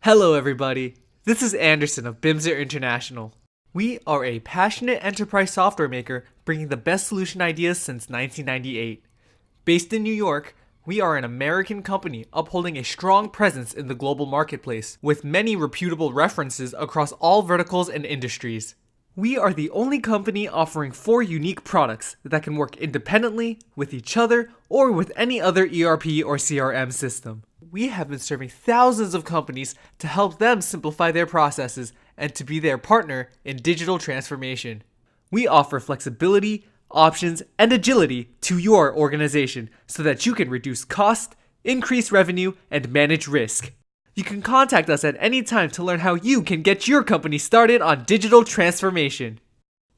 Hello everybody, this is Anderson of Bimser International. We are a passionate enterprise software maker bringing the best solution ideas since 1998. Based in New York, we are an American company upholding a strong presence in the global marketplace with many reputable references across all verticals and industries. We are the only company offering 4 unique products that can work independently, with each other, or with any other ERP or CRM system. We have been serving thousands of companies to help them simplify their processes and to be their partner in digital transformation. We offer flexibility, options, and agility to your organization so that you can reduce cost, increase revenue, and manage risk. You can contact us at any time to learn how you can get your company started on digital transformation.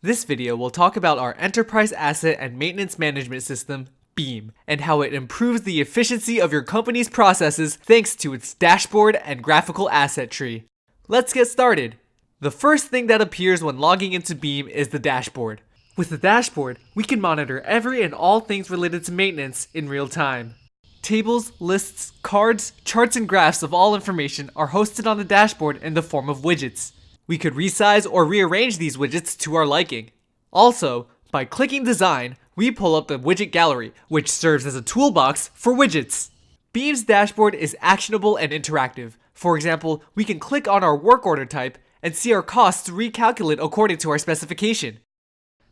This video will talk about our Enterprise Asset and Maintenance Management System, BEAM, and how it improves the efficiency of your company's processes thanks to its dashboard and graphical asset tree. Let's get started. The first thing that appears when logging into BEAM is the dashboard. With the dashboard, we can monitor every and all things related to maintenance in real time. Tables, lists, cards, charts, and graphs of all information are hosted on the dashboard in the form of widgets. We could resize or rearrange these widgets to our liking. Also, by clicking Design, we pull up the widget gallery, which serves as a toolbox for widgets. BEAM's dashboard is actionable and interactive. For example, we can click on our work order type and see our costs recalculate according to our specification.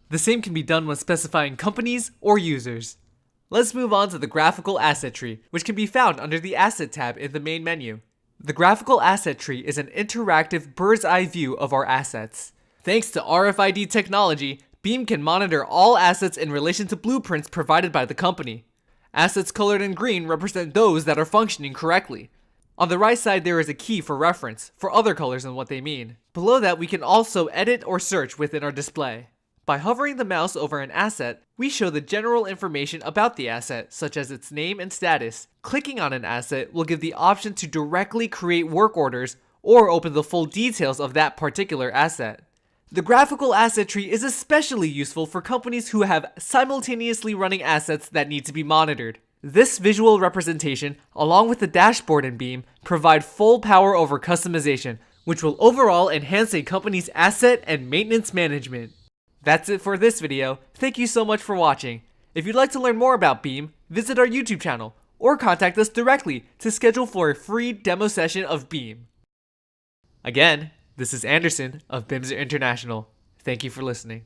The same can be done when specifying companies or users. Let's move on to the graphical asset tree, which can be found under the Asset tab in the main menu. The graphical asset tree is an interactive bird's eye view of our assets. Thanks to RFID technology, BEAM can monitor all assets in relation to blueprints provided by the company. Assets colored in green represent those that are functioning correctly. On the right side, there is a key for reference for other colors and what they mean. Below that, we can also edit or search within our display. By hovering the mouse over an asset, we show the general information about the asset, such as its name and status. Clicking on an asset will give the option to directly create work orders or open the full details of that particular asset. The graphical asset tree is especially useful for companies who have simultaneously running assets that need to be monitored. This visual representation, along with the dashboard in BEAM, provide full power over customization, which will overall enhance a company's asset and maintenance management. That's it for this video. Thank you so much for watching. If you'd like to learn more about BEAM, visit our YouTube channel or contact us directly to schedule for a free demo session of BEAM. Again, this is Anderson of Bimser International. Thank you for listening.